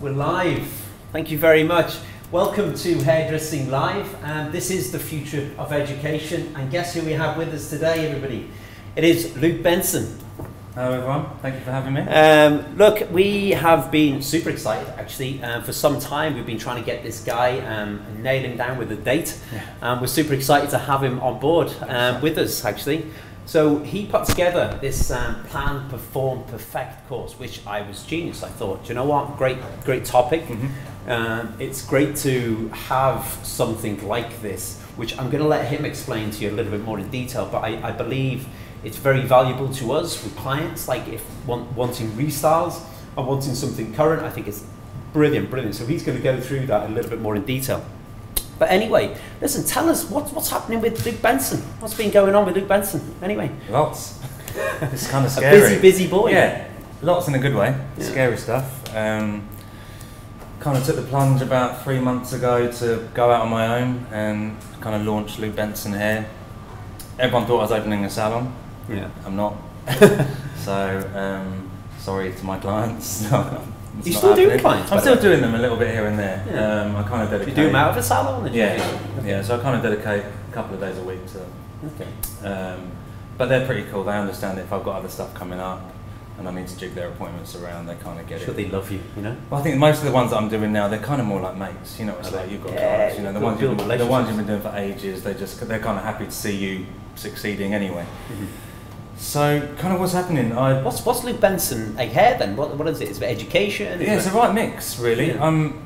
We're live. Thank you very much. Welcome to Hairdressing Live. This is the future of education. And guess who we have with us today, everybody? It is Luke Benson. Hello everyone, thank you for having me. Look, we have been super excited actually. For some time we've been trying to get this guy and nail him down with a date. We're super excited to have him on board with us actually. So he put together this Plan, Perform, Perfect course, which I was genius. I thought, do you know what, great topic. It's great to have something like this, which I'm going to let him explain to you a little bit more in detail, but I believe it's very valuable to us with clients, like if wanting restyles and wanting something current. I think it's brilliant. So he's going to go through that a little bit more in detail. But anyway, listen, tell us what's happening with Luke Benson. What's been going on with Luke Benson? Anyway, lots. It's kind of scary. A busy boy. Yeah, lots in a good way. Yeah. Scary stuff. Kind of took the plunge about 3 months ago to go out on my own and kind of launch Luke Benson Hair. Everyone thought I was opening a salon. Yeah, I'm not. So sorry to my clients. You still doing clients? I'm still doing them a little bit here and there. Yeah. I kind of dedicate. You do them out of a salon? Yeah. So I kind of dedicate a couple of days a week to them. Okay. But they're pretty cool. They understand that if I've got other stuff coming up and I need to jig their appointments around, they kind of get it. They love you, you know? Well, I think most of the ones that I'm doing now, they're kind of more like mates. You know, it's like you've got clients. You know, the ones you've been doing for ages. They're kind of happy to see you succeeding anyway. So, kind of what's happening? What's Luke Benson hair then? What is it? Is it education? Yeah, it's a right mix, really. Yeah. I'm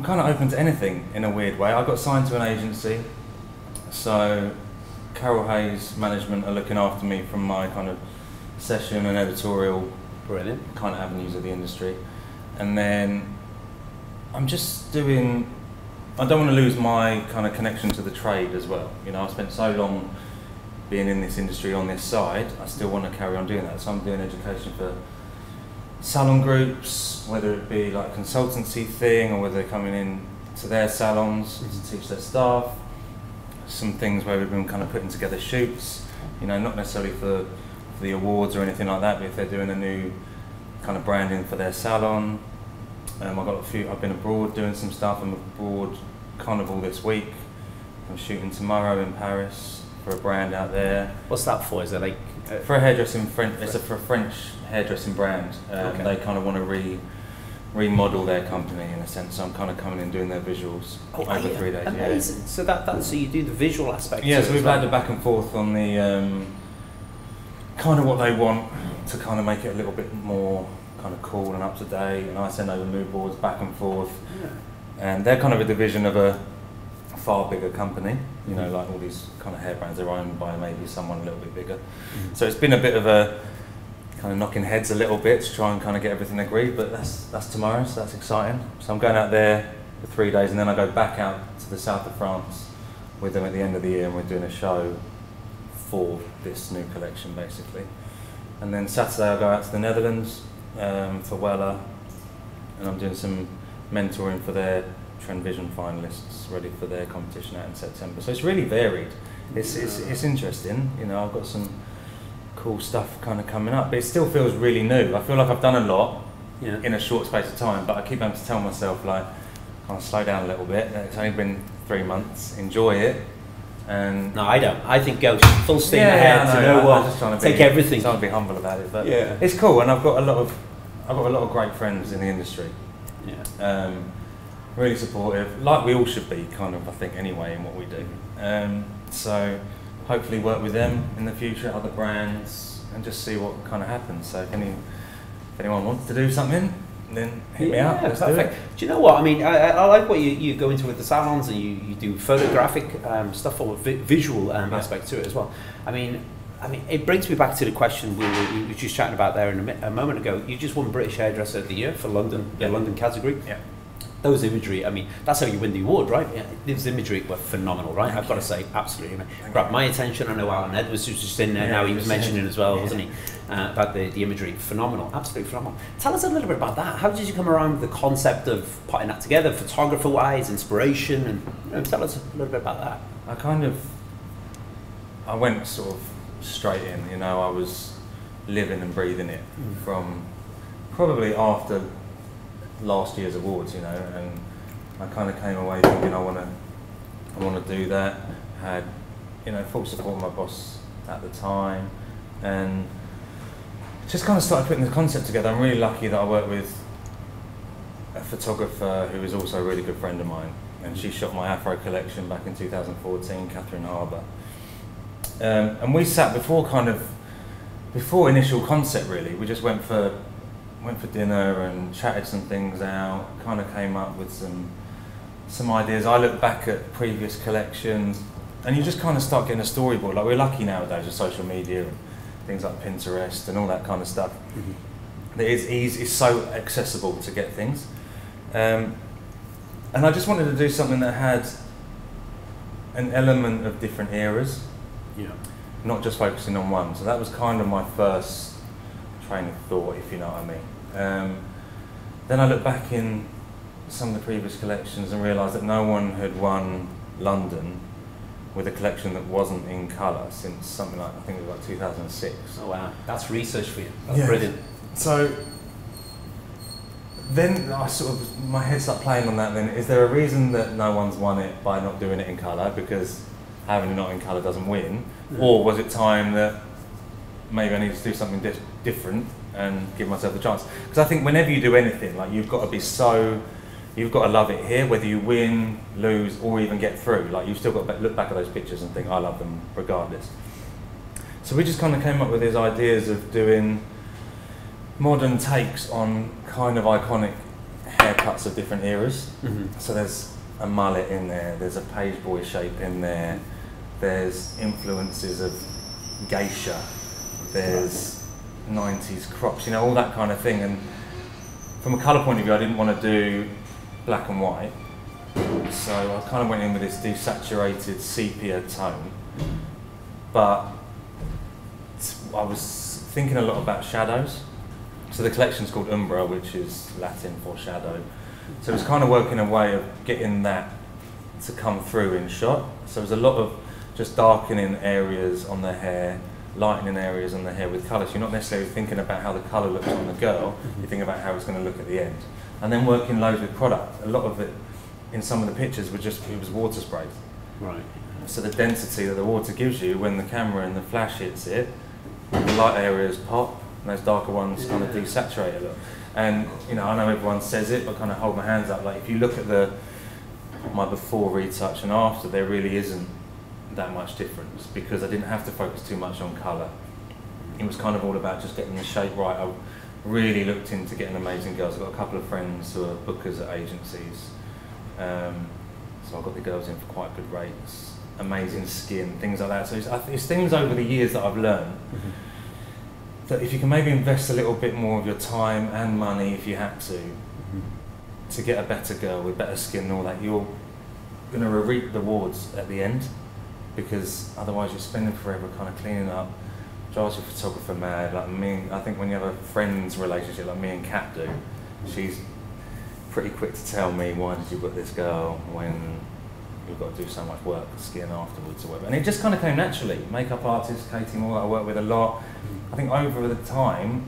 kind of open to anything in a weird way. I got signed to an agency, so Carol Hayes Management are looking after me from my kind of session and editorial, brilliant kind of avenues of the industry, and then I'm just doing. I don't want to lose my kind of connection to the trade as well. You know, I spent so long being in this industry on this side, I still want to carry on doing that. So I'm doing education for salon groups, whether it be like a consultancy thing or whether they're coming in to their salons to teach their staff. Some things where we've been kind of putting together shoots, you know, not necessarily for the awards or anything like that, but if they're doing a new kind of branding for their salon. I've been abroad doing some stuff. I'm abroad Carnival this week. I'm shooting tomorrow in Paris for a brand out there. What's that for? Is it like for a hairdressing It's for a French hairdressing brand. Okay. They kind of want to remodel their company in a sense. So I'm kind of coming in doing their visuals over 3 days. Amazing. Yeah. So you do the visual aspect. Yeah. So we've had the back and forth on the kind of what they want to kind of make it a little bit more kind of cool and up to date. And I send over mood boards back and forth. Yeah. And they're kind of a division of a far bigger company, you know, like all these kind of hair brands are owned by maybe someone a little bit bigger. So it's been a bit of a kind of knocking heads a little bit to try and kind of get everything agreed, but that's tomorrow, so that's exciting. So I'm going out there for 3 days and then I go back out to the south of France with them at the end of the year and we're doing a show for this new collection basically. And then Saturday I'll go out to the Netherlands for Wella and I'm doing some mentoring for their Vision finalists ready for their competition out in September. So it's really varied. It's interesting. You know, I've got some cool stuff kind of coming up, but it still feels really new. I feel like I've done a lot in a short space of time, but I keep having to tell myself like, kind of slow down a little bit. It's only been 3 months. Enjoy it. And no, I don't. I think go full steam ahead. You know what? Just trying to take everything. Trying to be humble about it, but it's cool. And I've got a lot of great friends in the industry. Yeah. Really supportive, like we all should be, kind of, I think, anyway, in what we do. So hopefully work with them in the future, other brands, and just see what kind of happens. So if anyone wants to do something, then hit me up. Let's perfect. Do you know what? I mean, I like what you go into with the salons, and you do photographic stuff or visual aspect to it as well. I mean, it brings me back to the question we were just chatting about there a moment ago. You just won British Hairdresser of the Year for London, the London category. Yeah. Those imagery, I mean, that's how you win the award, right? Yeah, those imagery were phenomenal, right? I've got to say, absolutely. Grabbed my attention. I know Alan Edwards was just in there now. He was mentioning as well, wasn't he? About the imagery. Phenomenal, absolutely phenomenal. Tell us a little bit about that. How did you come around with the concept of putting that together, photographer-wise, inspiration, and tell us a little bit about that. I went sort of straight in, you know, I was living and breathing it from probably after last year's awards, you know, and I kind of came away thinking I want to do that. Had, you know, full support of my boss at the time, and just kind of started putting the concept together. I'm really lucky that I work with a photographer who is also a really good friend of mine, and she shot my Afro collection back in 2014, Catherine Harbour. And we sat before initial concept really. We just went for dinner and chatted some things out. Kind of came up with some ideas. I looked back at previous collections, and you just kind of start getting a storyboard. Like, we're lucky nowadays with social media and things like Pinterest and all that kind of stuff. Mm-hmm. It's so accessible to get things. And I just wanted to do something that had an element of different eras. Yeah. Not just focusing on one. So that was kind of my first train of thought, if you know what I mean. Then I looked back in some of the previous collections and realised that no one had won London with a collection that wasn't in colour since something like, I think it was like 2006. Oh wow, that's research for you. That's brilliant. So then my head started playing on that then. Is there a reason that no one's won it by not doing it in colour? Because having it not in colour doesn't win. Mm. Or was it time that maybe I need to do something different and give myself a chance? Because I think whenever you do anything, like, you've got to love it here, whether you win, lose, or even get through. Like, you've still got to look back at those pictures and think, I love them regardless. So we just kind of came up with these ideas of doing modern takes on kind of iconic haircuts of different eras. Mm-hmm. So there's a mullet in there, there's a page boy shape in there, there's influences of geisha, there's 90s crops, you know, all that kind of thing. And from a colour point of view, I didn't want to do black and white, so I kind of went in with this desaturated sepia tone, but I was thinking a lot about shadows. So the collection's called Umbra, which is Latin for shadow. So it's kind of working a way of getting that to come through in shot. So there's a lot of just darkening areas on the hair, lightening areas on the hair with colour. So you're not necessarily thinking about how the colour looks on the girl, you think about how it's going to look at the end. And then working loads with product. A lot of it in some of the pictures it was water sprays. Right. So the density that the water gives you when the camera and the flash hits it, the light areas pop, and those darker ones kind of desaturate a little. And, you know, I know everyone says it, but kind of hold my hands up. Like, if you look at my before retouch and after, there really isn't that much difference, because I didn't have to focus too much on colour. It was kind of all about just getting the shape right. I really looked into getting amazing girls. I've got a couple of friends who are bookers at agencies, so I got the girls in for quite good rates, amazing skin, things like that. So it's things over the years that I've learned. Mm-hmm. That if you can maybe invest a little bit more of your time and money, if you had to get a better girl with better skin and all that, you're going to reap the rewards at the end, because otherwise you're spending forever kind of cleaning up. Drives your photographer mad. Like me, I think when you have a friend's relationship like me and Kat do, she's pretty quick to tell me, why did you book this girl when you've got to do so much work, skin afterwards or whatever. And it just kind of came naturally. Makeup artist, Katie Moore, that I work with a lot. I think over the time,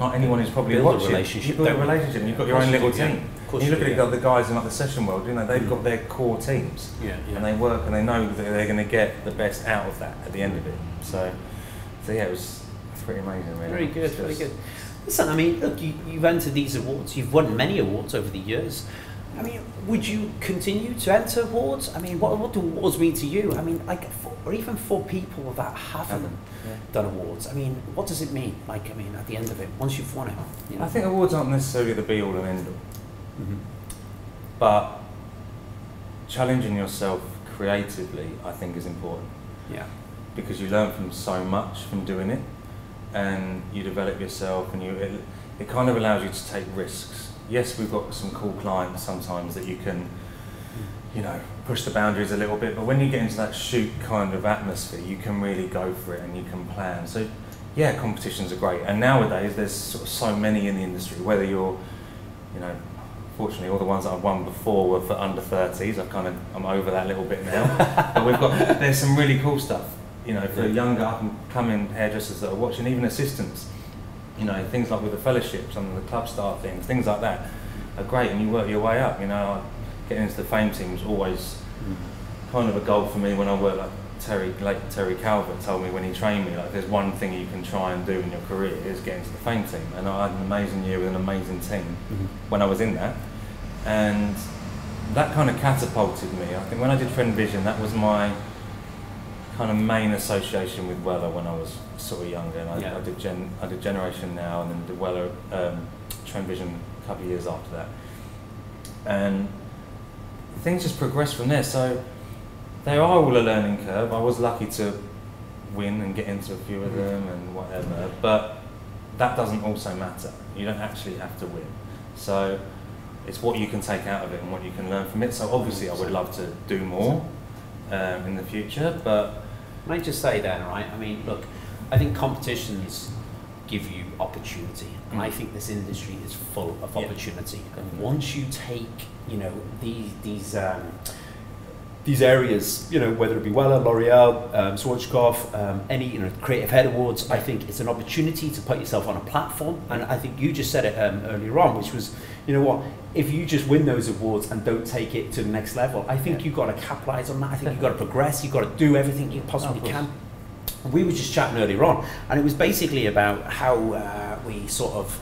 not anyone who's probably watching, you've got a relationship and you've got your own little team. You look at the guys in like the session world, you know, they've got their core teams, and they work and they know that they're going to get the best out of that at the end of it. So yeah, it was pretty amazing, really. Very good, very good. Listen, I mean, look, you've entered these awards, you've won many awards over the years. I mean, would you continue to enter awards? I mean, what do awards mean to you? I mean, like, or even for people that haven't done awards, I mean, what does it mean? Like, I mean, at the end of it, once you've won it, you know? I think awards aren't necessarily the be-all and end-all. Mm-hmm. But challenging yourself creatively, I think, is important. Yeah. Because you learn from so much from doing it, and you develop yourself, and it kind of allows you to take risks. Yes, we've got some cool clients sometimes that you can, you know, push the boundaries a little bit, but when you get into that shoot kind of atmosphere, you can really go for it and you can plan. So yeah, competitions are great, and nowadays there's sort of so many in the industry, whether you're, you know, fortunately all the ones that I've won before were for under 30s. I'm over that little bit now. But there's some really cool stuff, you know, for younger up and coming hairdressers that are watching, even assistants. You know, things like with the fellowships and the club start things like that. are great, and you work your way up. You know, getting into the fame team was always kind of a goal for me when I worked. Like Terry Calvert told me when he trained me, like there's one thing you can try and do in your career is get into the fame team, and I had an amazing year with an amazing team when I was in that, and that kind of catapulted me. I think when I did Trend Vision, that was my kind of main association with Weller when I was sort of younger, and I did Generation Now, and then did Weller Trend Vision a couple of years after that, and things just progressed from there. So they are all a learning curve. I was lucky to win and get into a few of them and whatever, but that doesn't also matter. You don't actually have to win. So it's what you can take out of it and what you can learn from it. So obviously I would love to do more in the future, but... Can I just say then, right? I mean, look, I think competitions give you opportunity, and I think this industry is full of opportunity. And once you take, you know, these areas, you know, whether it be Weller, L'Oreal, Swatchkoff, any, you know, Creative Head Awards, I think it's an opportunity to put yourself on a platform. And I think you just said it earlier on, which was, you know what, if you just win those awards and don't take it to the next level, I think you've got to capitalize on that. I think you've got to progress, you've got to do everything you possibly can. We were just chatting earlier on, and it was basically about how we sort of,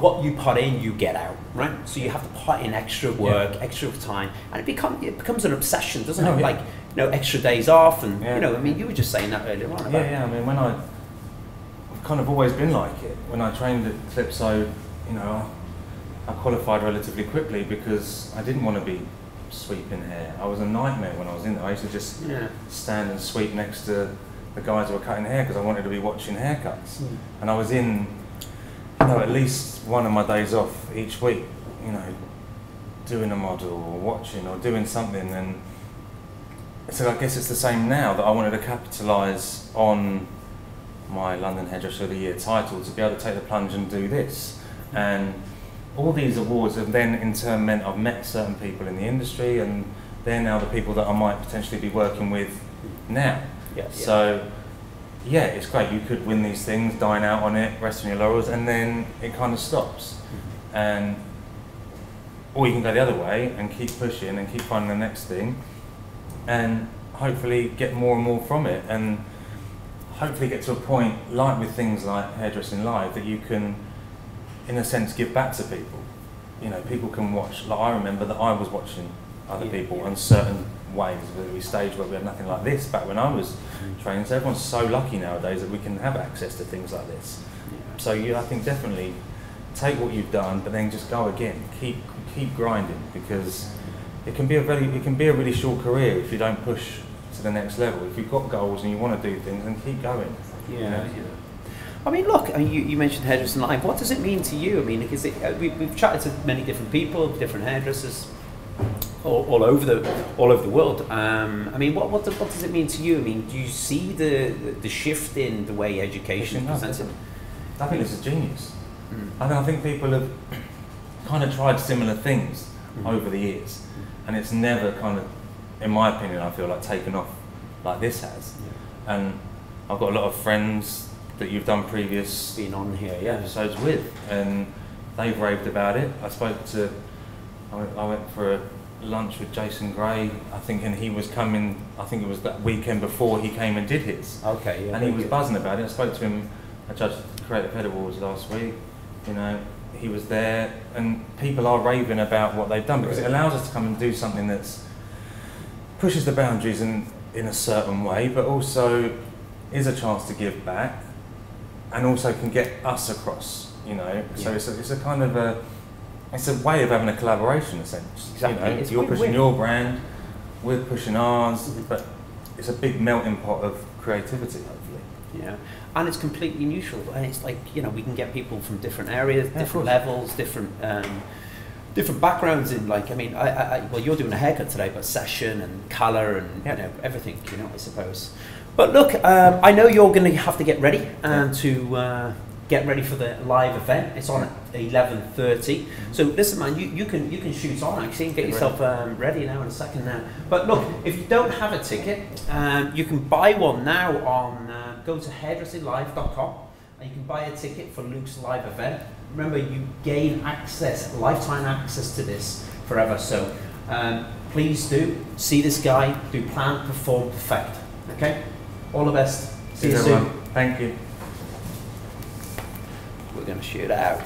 what you put in, you get out, right? So you have to put in extra work, extra time, and it becomes an obsession, doesn't it? Like, you know, extra days off, and you know, I mean, you were just saying that earlier on. About I mean, when I've kind of always been like it. When I trained at Calypso, you know, I qualified relatively quickly because I didn't want to be sweeping hair. I was a nightmare when I was in there. I used to just stand and sweep next to the guys who were cutting hair because I wanted to be watching haircuts. And I was in, you know, at least one of my days off each week, you know, doing a model or watching or doing something. And so I guess it's the same now, that I wanted to capitalise on my London Hairdresser of the Year title to be able to take the plunge and do this. And all these awards have then in turn meant I've met certain people in the industry, and they're now the people that I might potentially be working with now. So yeah, it's great. You could win these things, dine out on it, rest on your laurels, and then it kind of stops. And or you can go the other way and keep pushing and keep finding the next thing, and hopefully get more and more from it, and hopefully get to a point, like with things like Hairdressing Live, that you can, in a sense, give back to people. You know, people can watch. Like I remember that I was watching other people on certain ways, whether we stage where we had nothing like this back when I was training. So everyone's so lucky nowadays that we can have access to things like this. So I think definitely take what you've done, but then just go again. Keep grinding, because it can be a really short career if you don't push to the next level. If you've got goals and you want to do things, then keep going. You know? I mean, look, I mean, you mentioned Hairdressing Live. What does it mean to you? I mean, because we've chatted to many different people, different hairdressers, all over the world. I mean, what does it mean to you? I mean, do you see the shift in the way education is presented? I think it's a genius. I think people have kind of tried similar things over the years, and it's never kind of, in my opinion, I feel like taken off like this has. And I've got a lot of friends that you've done previous been on here episodes with, and they've raved about it. I went for a lunch with Jason Gray, I think, and he was coming, I think it was that weekend before he came and did his. And he was buzzing about it. I spoke to him, I judged the Creative Head Awards last week, you know, he was there, and people are raving about what they've done, because it allows us to come and do something that's pushes the boundaries in a certain way, but also is a chance to give back, and also can get us across, you know. So it's a kind of it's a way of having a collaboration, essentially. Exactly. You know, you're pushing your brand, we're pushing ours, but it's a big melting pot of creativity, hopefully. Yeah, and it's completely neutral. And it's like, you know, we can get people from different areas, different levels, different backgrounds. In, like, I mean, well, you're doing a haircut today, but session and colour and you know, everything. You know, I suppose. But look, I know you're going to have to get ready to get ready for the live event. It's on at 11:30. So listen, man, you can shoot on actually and get yourself ready now in a second now. But look, if you don't have a ticket, you can buy one now on go to hairdressinglive.com. and you can buy a ticket for Luke's live event. Remember, you gain access, lifetime access to this forever. So please do see this guy, do plan, perform, perfect. Okay? All the best. See you soon. Thank you. We're going to shoot out.